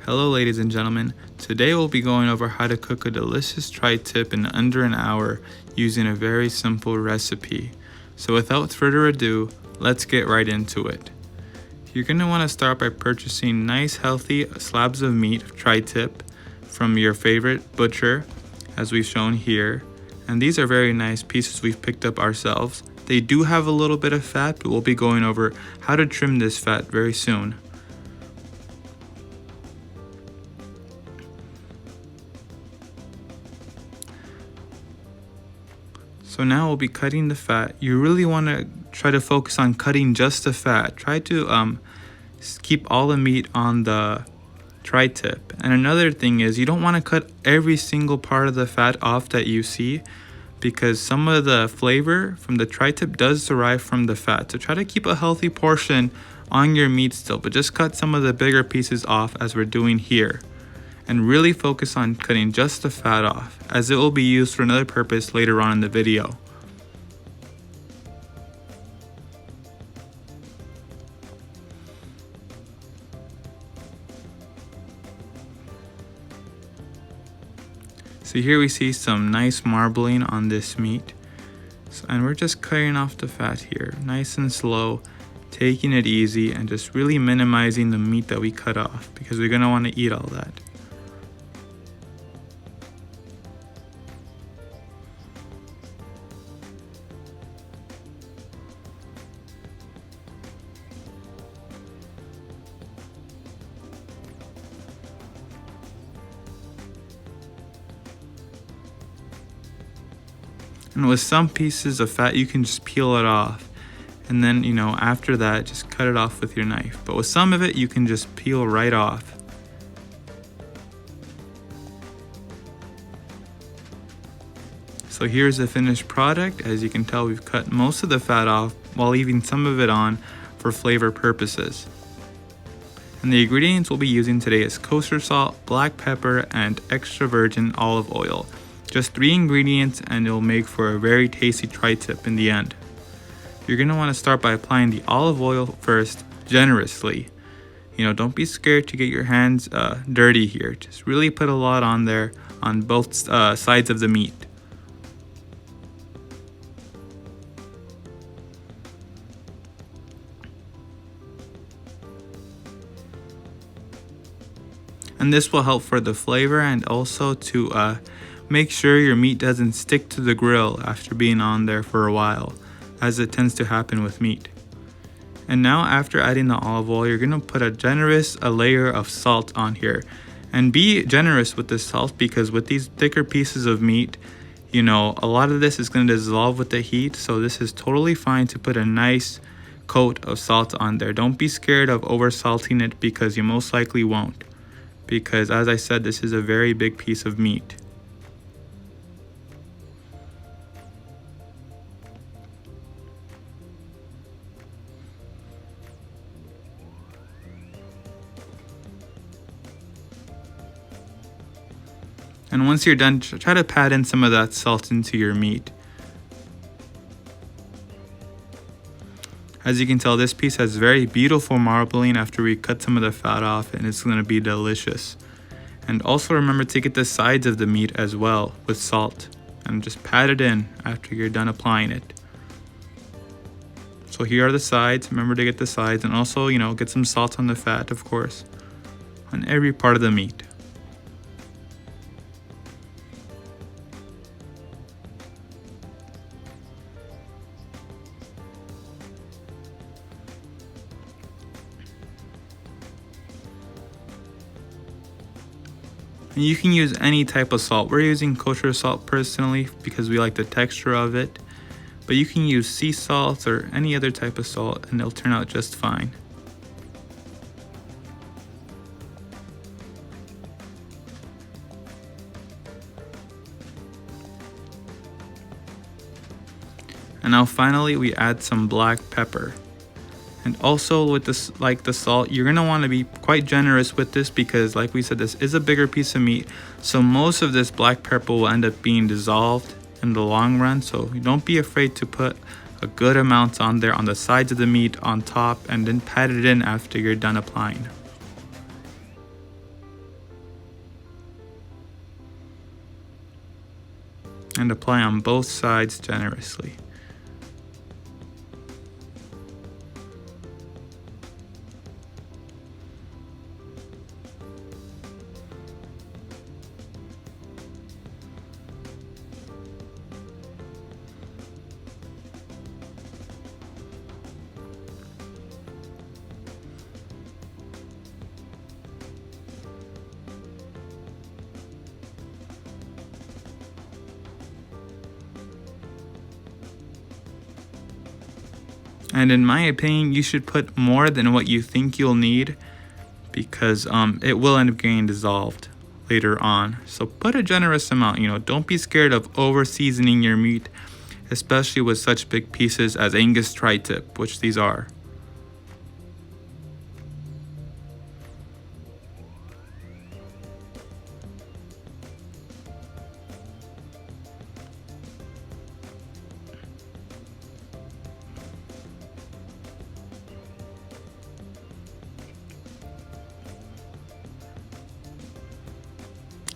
Hello ladies and gentlemen, today we'll be going over how to cook a delicious tri-tip in under an hour using a very simple recipe. So without further ado, let's get right into it. You're going to want to start by purchasing nice healthy slabs of meat tri-tip from your favorite butcher, as we've shown here. And these are very nice pieces we've picked up ourselves. They do have a little bit of fat, but we'll be going over how to trim this fat very soon. So now we'll be cutting the fat. You really want to try to focus on cutting just the fat. Try to keep all the meat on the tri-tip. And another thing is you don't want to cut every single part of the fat off that you see, because some of the flavor from the tri-tip does derive from the fat. So try to keep a healthy portion on your meat still, but just cut some of the bigger pieces off as we're doing here. And really focus on cutting just the fat off, as it will be used for another purpose later on in the video. So here we see some nice marbling on this meat. And we're just cutting off the fat here, nice and slow, taking it easy and just really minimizing the meat that we cut off, because we're gonna want to eat all that. And with some pieces of fat, you can just peel it off. And then, after that, just cut it off with your knife. But with some of it, you can just peel right off. So here's the finished product. As you can tell, we've cut most of the fat off while leaving some of it on for flavor purposes. And the ingredients we'll be using today is kosher salt, black pepper, and extra virgin olive oil. Just 3 ingredients, and it'll make for a very tasty tri-tip in the end. You're going to want to start by applying the olive oil first, generously. Don't be scared to get your hands dirty here. Just really put a lot on there on both sides of the meat. And this will help for the flavor and also to make sure your meat doesn't stick to the grill after being on there for a while, as it tends to happen with meat. And now after adding the olive oil, you're going to put a layer of salt on here. And be generous with the salt, because with these thicker pieces of meat, a lot of this is going to dissolve with the heat. So this is totally fine to put a nice coat of salt on there. Don't be scared of over salting it, because you most likely won't. Because as I said, this is a very big piece of meat. And once you're done, try to pat in some of that salt into your meat. As you can tell, this piece has very beautiful marbling after we cut some of the fat off, and it's going to be delicious. And also remember to get the sides of the meat as well with salt, and just pat it in after you're done applying it. So here are the sides. Remember to get the sides, and also, get some salt on the fat, of course, on every part of the meat. And you can use any type of salt. We're using kosher salt personally because we like the texture of it. But you can use sea salt or any other type of salt, and it'll turn out just fine. And now finally we add some black pepper. And also with this, like the salt, you're going to want to be quite generous with this, because like we said, this is a bigger piece of meat. So most of this black pepper will end up being dissolved in the long run. So don't be afraid to put a good amount on there on the sides of the meat, on top, and then pat it in after you're done applying. and apply on both sides generously. And in my opinion, you should put more than what you think you'll need, because it will end up getting dissolved later on. So put a generous amount, don't be scared of over seasoning your meat, especially with such big pieces as Angus tri-tip, which these are.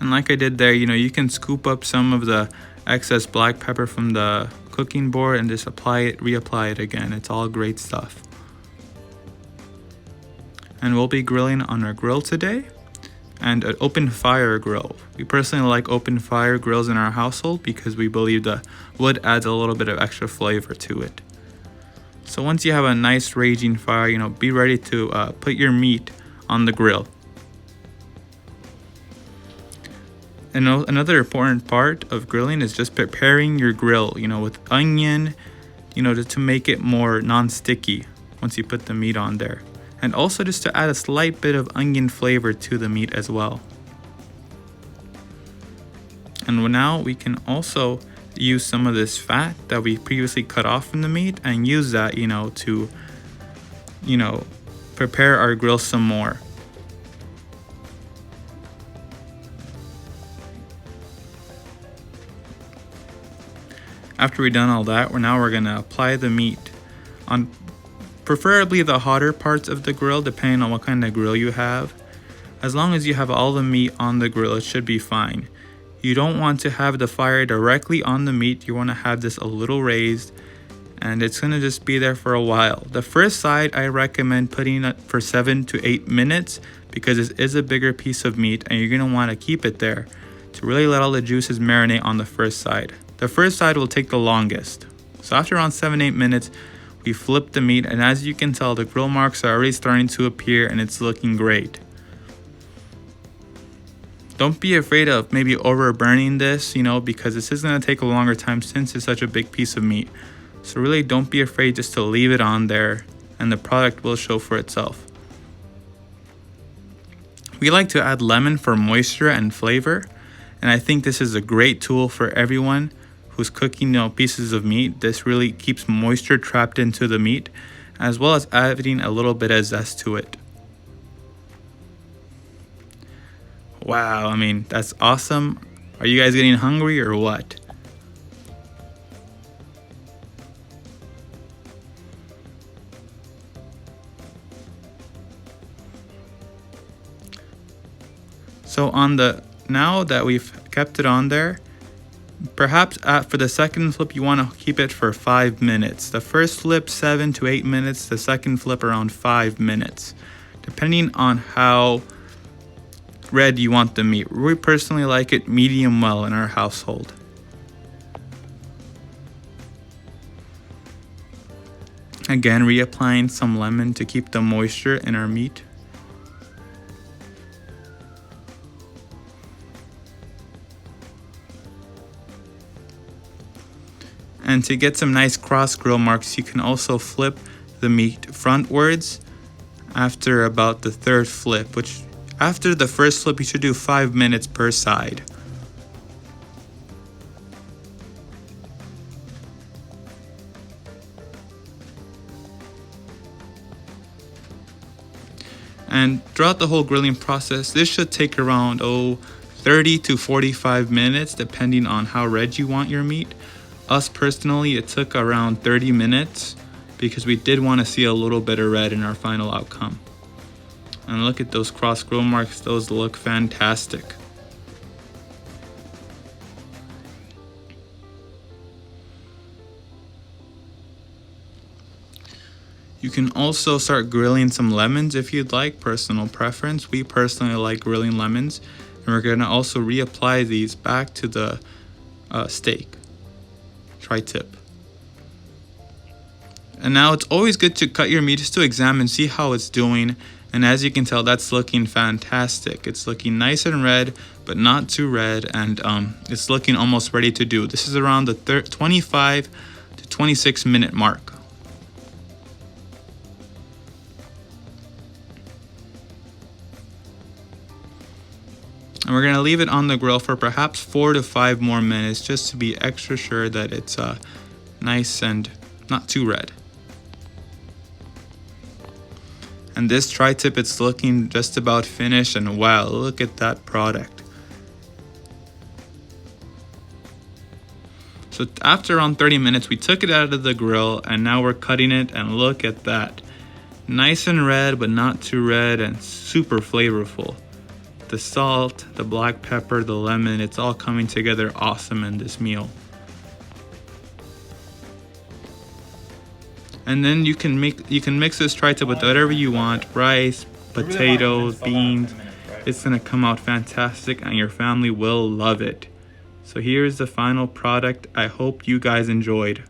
And like I did there, you can scoop up some of the excess black pepper from the cooking board and just apply it, reapply it again. It's all great stuff. And we'll be grilling on our grill today, and an open fire grill. We personally like open fire grills in our household because we believe the wood adds a little bit of extra flavor to it. So once you have a nice raging fire, be ready to put your meat on the grill. And another important part of grilling is just preparing your grill, with onion, to make it more non-sticky once you put the meat on there. And also just to add a slight bit of onion flavor to the meat as well. And now we can also use some of this fat that we previously cut off from the meat and use that, to, prepare our grill some more. After we've done all that, we're gonna apply the meat on preferably the hotter parts of the grill, depending on what kind of grill you have. As long as you have all the meat on the grill, it should be fine. You don't want to have the fire directly on the meat. You want to have this a little raised, and it's gonna just be there for a while. The first side, I recommend putting it for 7 to 8 minutes because it is a bigger piece of meat, and you're gonna want to keep it there to really let all the juices marinate on the first side. The first side will take the longest. So after around 7-8 minutes, we flip the meat, and as you can tell, the grill marks are already starting to appear and it's looking great. Don't be afraid of maybe over burning this, because this is going to take a longer time since it's such a big piece of meat. So really don't be afraid just to leave it on there and the product will show for itself. We like to add lemon for moisture and flavor, and I think this is a great tool for everyone who's cooking pieces of meat. This really keeps moisture trapped into the meat, as well as adding a little bit of zest to it. Wow, that's awesome. Are you guys getting hungry or what? So now that we've kept it on there, perhaps for the second flip, you want to keep it for 5 minutes. The first flip, 7 to 8 minutes. The second flip, around 5 minutes, depending on how red you want the meat. We personally like it medium well in our household. Again, reapplying some lemon to keep the moisture in our meat. And to get some nice cross grill marks, you can also flip the meat frontwards after about the third flip, which after the first flip, you should do 5 minutes per side. And throughout the whole grilling process, this should take around 30 to 45 minutes, depending on how red you want your meat. Us personally, it took around 30 minutes because we did want to see a little bit of red in our final outcome. And look at those cross grill marks, those look fantastic. You can also start grilling some lemons if you'd like, personal preference. We personally like grilling lemons. And we're gonna also reapply these back to the steak, tri-tip. And now it's always good to cut your meat just to examine, see how it's doing. And as you can tell, that's looking fantastic. It's looking nice and red, but not too red. And it's looking almost ready to do. This is around the 25 to 26 minute mark. And we're gonna leave it on the grill for perhaps 4 to 5 more minutes just to be extra sure that it's nice and not too red. And this tri-tip, it's looking just about finished, and wow, look at that product. So after around 30 minutes, we took it out of the grill and now we're cutting it, and look at that. Nice and red, but not too red, and super flavorful. The salt, the black pepper, the lemon, it's all coming together awesome in this meal. And then you can mix this tri-tip with whatever you want, rice, potatoes, beans. It's gonna come out fantastic and your family will love it. So here's the final product. I hope you guys enjoyed.